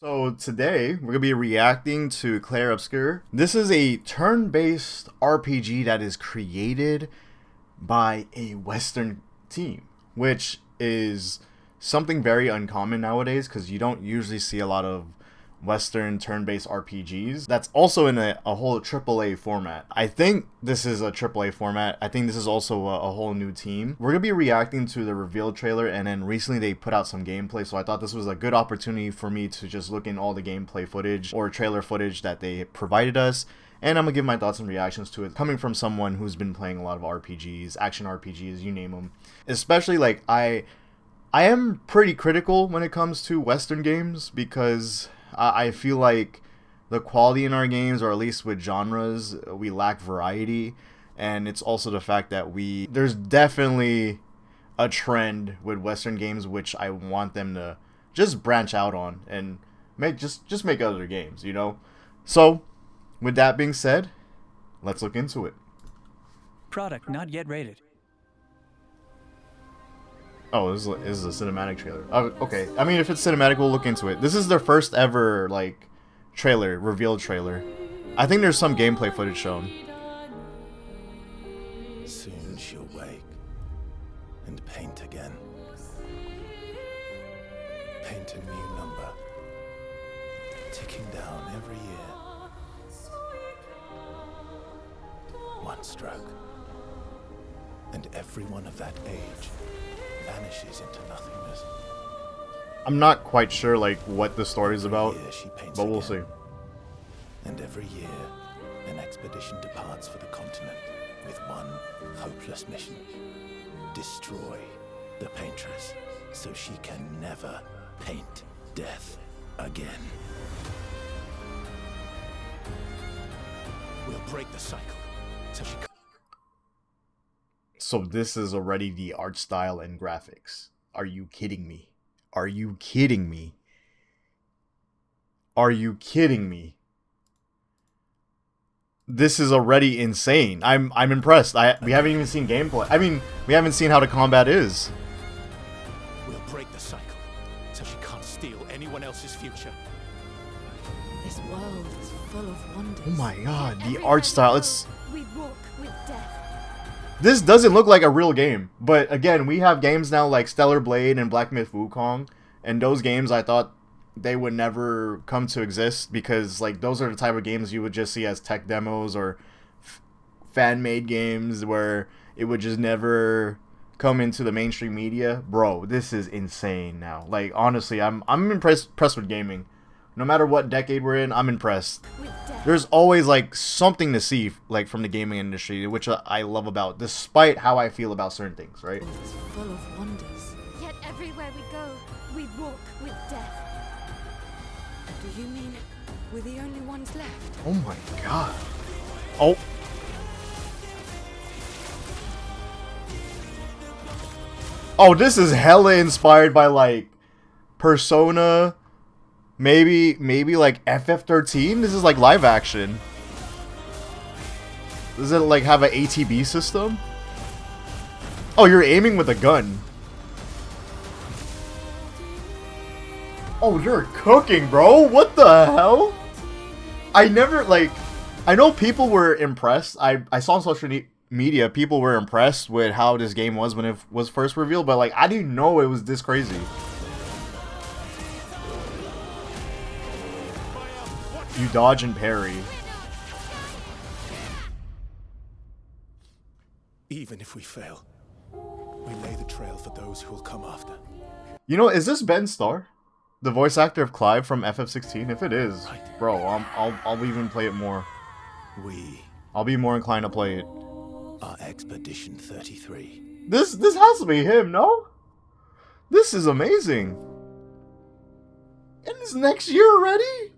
So today we're gonna be reacting to Clair Obscur. This is a turn-based RPG that is created by a Western team, which is something very uncommon nowadays because you don't usually see a lot of Western turn-based RPGs. That's also in a whole AAA format. I think this is a AAA format. I think this is also a whole new team. We're gonna be reacting to the reveal trailer, and then recently they put out some gameplay, so I thought this was a good opportunity for me to just look in all the gameplay footage or trailer footage that they provided us. And I'm gonna give my thoughts and reactions to it, coming from someone who's been playing a lot of RPGs, action RPGs, you name them. Especially like I am pretty critical when it comes to Western games because I feel like the quality in our games, or at least with genres, we lack variety. And it's also the fact that there's definitely a trend with Western games which I want them to just branch out on and just make other games, you know? So, with that being said, let's look into it. Product not yet rated. Oh, this is a cinematic trailer. Oh, okay. I mean, if it's cinematic, we'll look into it. This is their first ever, like, reveal trailer. I think there's some gameplay footage shown. Soon she'll wake and paint again. Paint a new number, ticking down every year. One stroke, and everyone of that age vanishes into nothingness. I'm not quite sure like what the story is about, but we'll see. And every year, an expedition departs for the continent with one hopeless mission: destroy the Paintress, so she can never paint death again. We'll break the cycle, so she. So this is already the art style and graphics. Are you kidding me? Are you kidding me? Are you kidding me? This is already insane. I'm impressed. We haven't even seen gameplay. I mean, we haven't seen how the combat is. We'll break the cycle, so she can't steal anyone else's future. This world is full of wonders. Oh my god, the art style, it's... We walk with death. This doesn't look like a real game, but again, we have games now like Stellar Blade and Black Myth Wukong, and those games I thought they would never come to exist because like those are the type of games you would just see as tech demos or fan-made games where it would just never come into the mainstream media. Bro, this is insane now. Like honestly, I'm impressed with gaming. No matter what decade we're in, I'm impressed. There's always like something to see like from the gaming industry, which I love about, despite how I feel about certain things, right? It's full of wonders. Yet everywhere we go, we walk with death. Do you mean we're the only ones left? Oh my god. Oh. Oh, this is hella inspired by like Persona. Maybe like FF13? This is like live action. Does it like have an ATB system? Oh, you're aiming with a gun. Oh, you're cooking, bro. What the hell? I know people were impressed. I saw on social media people were impressed with how this game was when it was first revealed, but like I didn't know it was this crazy. You dodge and parry. Even if we fail, we lay the trail for those who will come after. You know, is this Ben Starr, the voice actor of Clive from FF16? If it is, bro, I'll even play it more. I'll be more inclined to play it. Our Expedition 33. This has to be him, no? This is amazing. And it's next year already?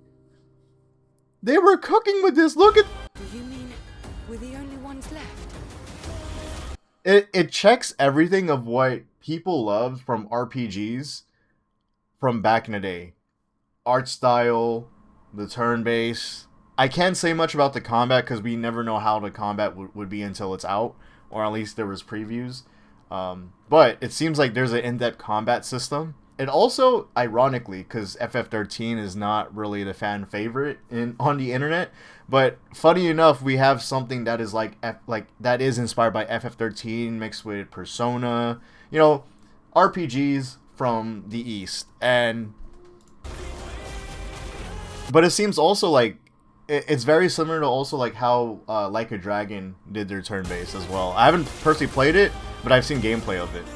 They were cooking with this. Look at. Do you mean we're the only ones left? It checks everything of what people loved from RPGs from back in the day. Art style, the turn base. I can't say much about the combat because we never know how the combat would be until it's out, or at least there was previews. But it seems like there's an in-depth combat system. it also, ironically, because FF13 is not really the fan favorite on the internet, but funny enough, we have something that is like that is inspired by FF13 mixed with Persona, you know, RPGs from the East, but it seems also like it's very similar to also like how Like a Dragon did their turn-based as well. I haven't personally played it, but I've seen gameplay of it.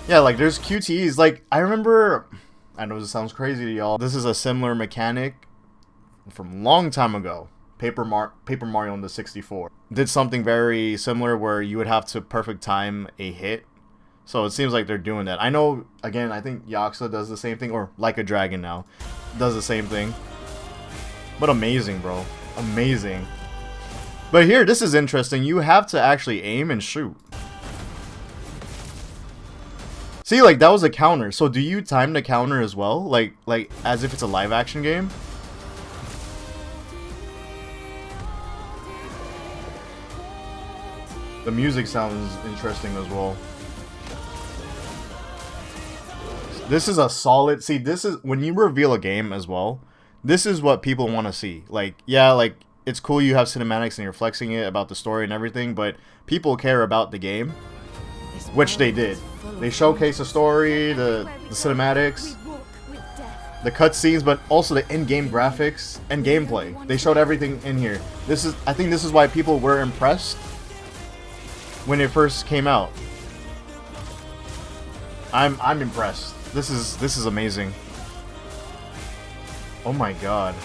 Yeah, like there's QTEs. Like I remember, I know this sounds crazy to y'all. This is a similar mechanic from a long time ago. Paper Mario on the 64 did something very similar where you would have to perfect time a hit. So it seems like they're doing that. I know, again, I think Yakuza does the same thing, or Like a Dragon now does the same thing. But amazing, bro. Amazing. But here, this is interesting. You have to actually aim and shoot. See, like, that was a counter. So do you time the counter as well? Like as if it's a live action game? The music sounds interesting as well. This is a solid... See, this is... When you reveal a game as well, this is what people want to see. Like, yeah, like, it's cool you have cinematics and you're flexing it about the story and everything, but people care about the game, which they did. They showcase the story, the cinematics, the cutscenes, but also the in-game graphics and gameplay. They showed everything in here. I think this is why people were impressed when it first came out. I'm impressed. This is amazing. Oh my god.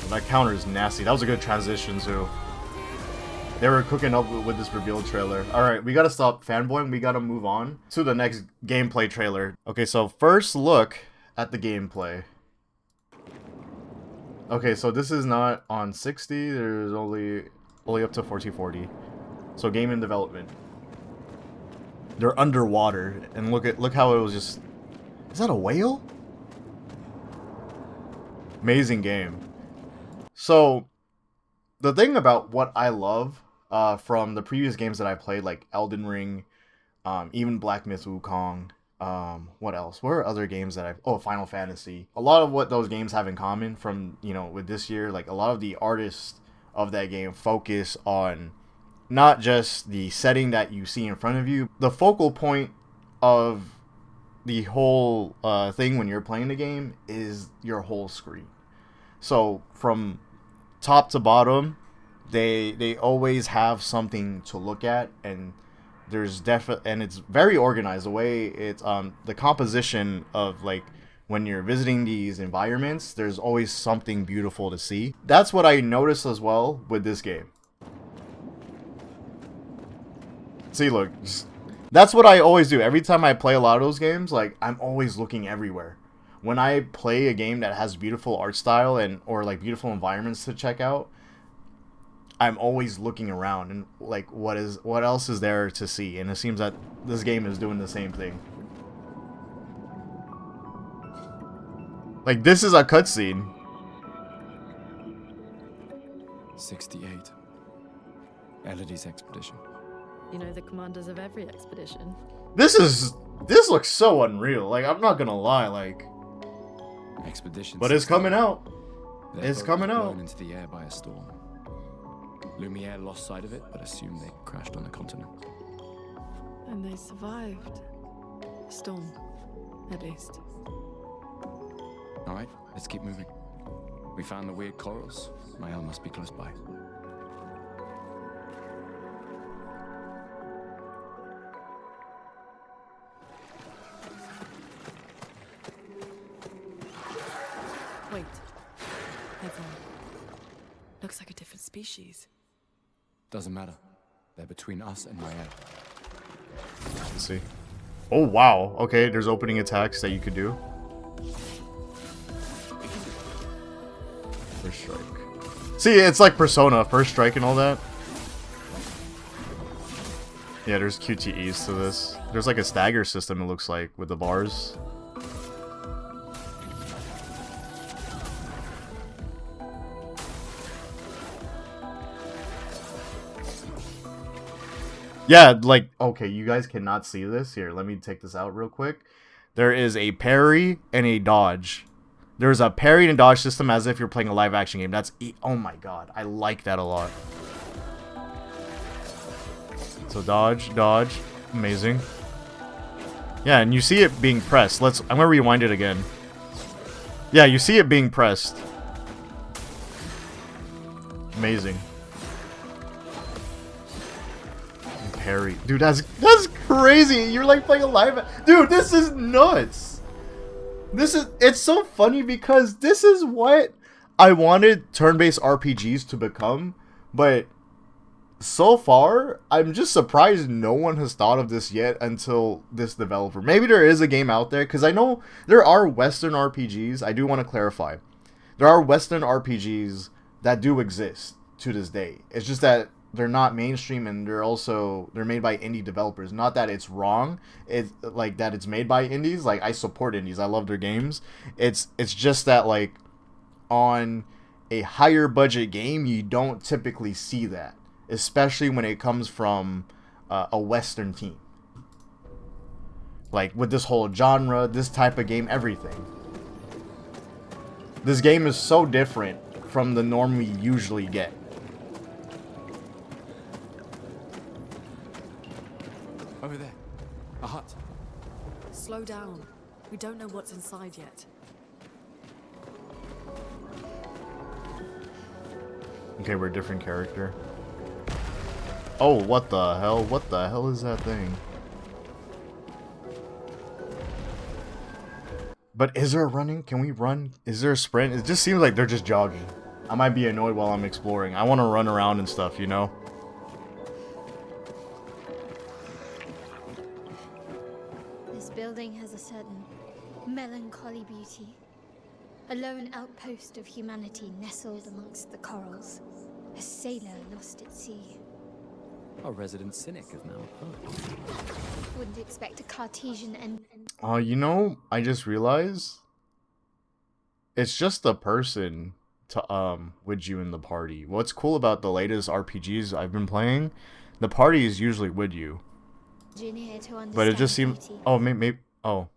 That counter is nasty. That was a good transition too. They were cooking up with this reveal trailer. Alright, we gotta stop fanboying. We gotta move on to the next gameplay trailer. Okay, so first look at the gameplay. Okay, so this is not on 60. There's only up to 1440. So game in development. They're underwater, and look how it was just... Is that a whale? Amazing game. So the thing about what I love from the previous games that I played, like Elden Ring, even Black Myth Wukong, what else? What are other games that Final Fantasy. A lot of what those games have in common from, you know, with this year, like a lot of the artists of that game focus on not just the setting that you see in front of you. The focal point of the whole thing when you're playing the game is your whole screen. So from top to bottom, they always have something to look at, and there's and it's very organized. The way it's the composition of, like, when you're visiting these environments, there's always something beautiful to see. That's what I noticed as well with this game. See, look, that's what I always do. Every time I play a lot of those games, like, I'm always looking everywhere. When I play a game that has beautiful art style or like beautiful environments to check out, I'm always looking around and like what else is there to see, and it seems that this game is doing the same thing. Like, this is a cutscene. 68. Elodie's expedition. You know the commanders of every expedition. This looks so unreal. Like, I'm not gonna lie, like. Expedition. But it's coming out. Their It's boat coming was out. blown into the air by a storm. Lumiere lost sight of it, but assumed they crashed on the continent. And they survived. The storm, at least. All right, let's keep moving. We found the weird corals. Mael must be close by. Wait. Everyone. Looks like a different species. Doesn't matter. They're between us and Mael. Let's see. Oh wow. Okay, there's opening attacks that you could do. First strike. See, it's like Persona, first strike and all that. Yeah, there's QTEs to this. There's like a stagger system, it looks like, with the bars. Yeah, like, okay, you guys cannot see this. Here, let me take this out real quick. There is a parry and a dodge. There's a parry and dodge system as if you're playing a live action game. Oh my god, I like that a lot. So dodge, dodge, amazing. Yeah, and you see it being pressed. I'm gonna rewind it again. Yeah, you see it being pressed. Amazing. Parry. Dude, that's crazy. You're like playing a live... Dude, this is nuts. It's so funny because this is what I wanted turn-based RPGs to become, but so far, I'm just surprised no one has thought of this yet until this developer. Maybe there is a game out there, because I know there are Western RPGs. I do want to clarify. There are Western RPGs that do exist to this day. It's just that they're not mainstream, and they're made by indie developers. Not that it's wrong. It's like that it's made by indies. Like, I support indies. I love their games. It's just that, like, on a higher budget game, you don't typically see that, especially when it comes from a Western team. Like, with this whole genre, this type of game, everything. This game is so different from the norm we usually get. Over there. A hut. Slow down. We don't know what's inside yet. Okay, we're a different character. Oh, what the hell? What the hell is that thing? But is there a running? Can we run? Is there a sprint? It just seems like they're just jogging. I might be annoyed while I'm exploring. I want to run around and stuff, you know? This building has a certain melancholy beauty. A lone outpost of humanity nestled amongst the corals. A sailor lost at sea. Our resident cynic is now a poet. Wouldn't expect a Cartesian and You know, I just realized it's just the person to with you in the party. What's cool about the latest RPGs I've been playing, the party is usually with you. engineer to understand But it just seemed... beauty. Oh, maybe... Oh.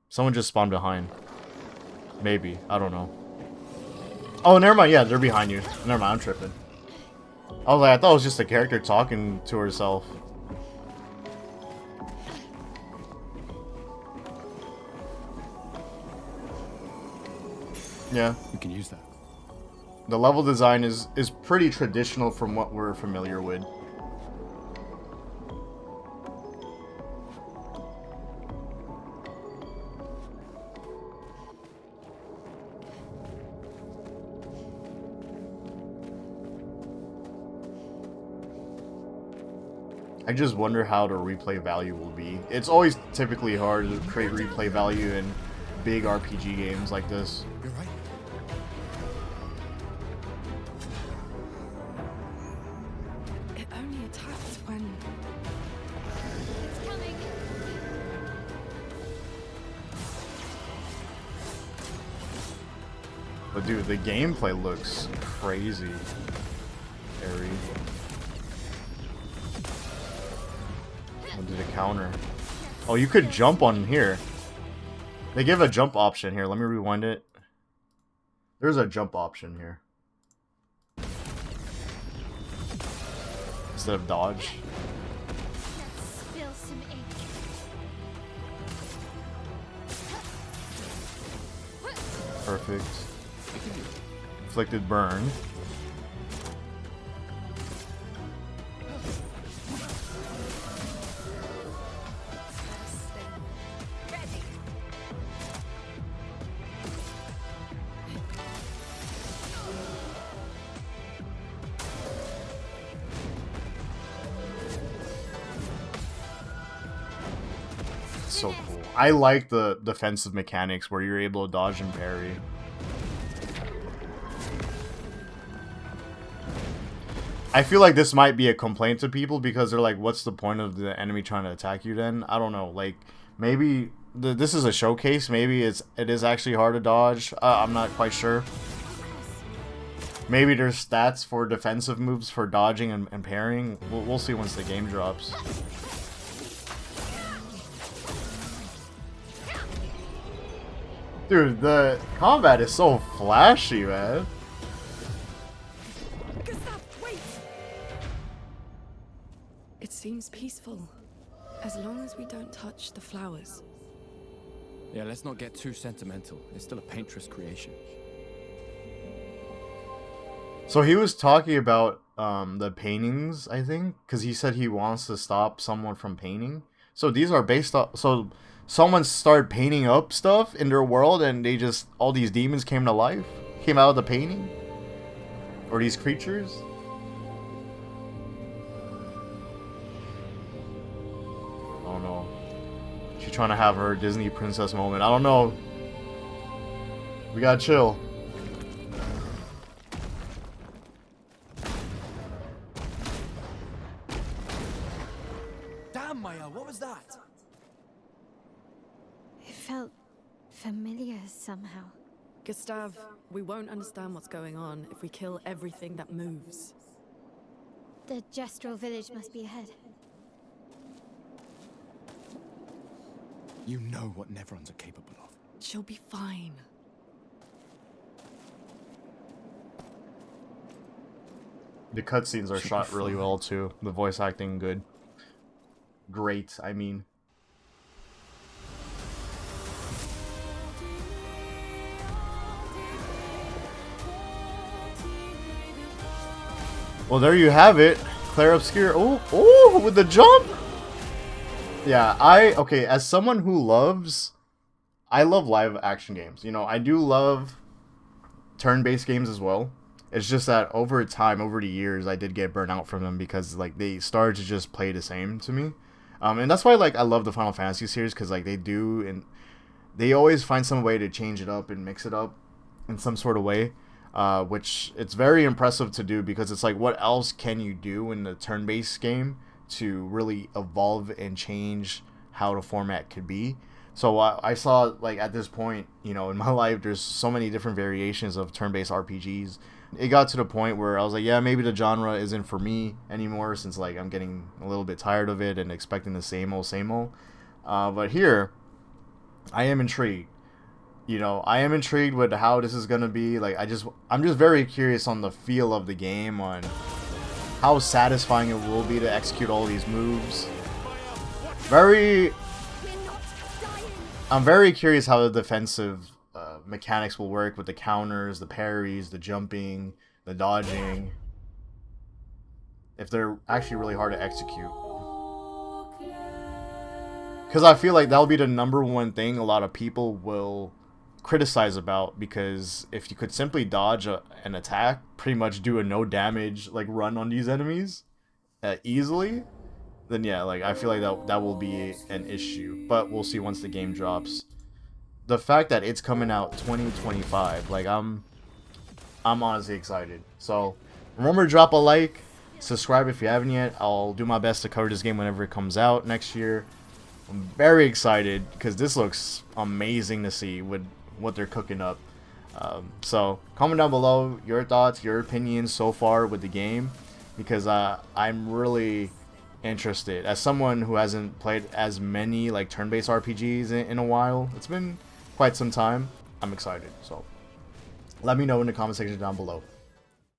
Someone just spawned behind. Maybe. I don't know. Oh, never mind. Yeah, they're behind you. Never mind. I'm tripping. I was like, I thought it was just a character talking to herself. Yeah. We can use that. The level design is pretty traditional from what we're familiar with. I just wonder how the replay value will be. It's always typically hard to create replay value in big RPG games like this. You're right. It only attacks when... It's coming. But dude, the gameplay looks crazy. Airy. I'll do the counter. Oh, you could jump on here. They give a jump option here. Let me rewind it. There's a jump option here. Instead of dodge. Let's spill some ink. Perfect. Inflicted burn. So cool. I like the defensive mechanics where you're able to dodge and parry. I feel like this might be a complaint to people because they're like, what's the point of the enemy trying to attack you then? I don't know. Like, maybe this is a showcase. Maybe it is actually hard to dodge. I'm not quite sure. Maybe there's stats for defensive moves for dodging and parrying. We'll see once the game drops. Dude, the combat is so flashy, man. Gustav, wait! It seems peaceful. As long as we don't touch the flowers. Yeah, let's not get too sentimental. It's still a Paintress creation. So he was talking about the paintings, I think, because he said he wants to stop someone from painting. So these are based off. So someone started painting up stuff in their world, and they just all these demons came to life, came out of the painting, or these creatures. I don't know. She's trying to have her Disney princess moment. I don't know. We gotta chill. Damn, Maya, what was that? It felt familiar somehow. Gustav, we won't understand what's going on if we kill everything that moves. The Gestural village must be ahead. You know what Neverons are capable of. She'll be fine. The cutscenes are shot really well too. The voice acting good. Great, I mean. Well, there you have it. Clair Obscur. Oh, with the jump. Yeah, okay, as someone who I love live action games. You know, I do love turn-based games as well. It's just that over time, over the years, I did get burnt out from them because like they started to just play the same to me. And that's why like I love the Final Fantasy series, because like they always find some way to change it up and mix it up in some sort of way. Which it's very impressive to do, because it's like, what else can you do in the turn-based game to really evolve and change how the format could be? So I saw, like, at this point, you know, in my life, there's so many different variations of turn-based RPGs. It got to the point where I was like, yeah, maybe the genre isn't for me anymore, since like I'm getting a little bit tired of it and expecting the same old. But here, I am intrigued. You know, I am intrigued with how this is gonna be. Like, I'm just very curious on the feel of the game, on how satisfying it will be to execute all these moves. I'm very curious how the defensive mechanics will work with the counters, the parries, the jumping, the dodging. If they're actually really hard to execute. Because I feel like that'll be the #1 thing a lot of people will criticize about, because if you could simply dodge an attack, pretty much do a no damage like run on these enemies easily, then yeah, like I feel like that will be an issue. But we'll see once the game drops. The fact that it's coming out 2025, like I'm honestly excited. So remember to drop a like, subscribe if you haven't yet. I'll do my best to cover this game whenever it comes out next year. I'm very excited because this looks amazing to see with what they're cooking up. So comment down below your thoughts, your opinions so far with the game, because I'm really interested. As someone who hasn't played as many like turn-based RPGs in a while, it's been quite some time, I'm excited. So let me know in the comment section down below.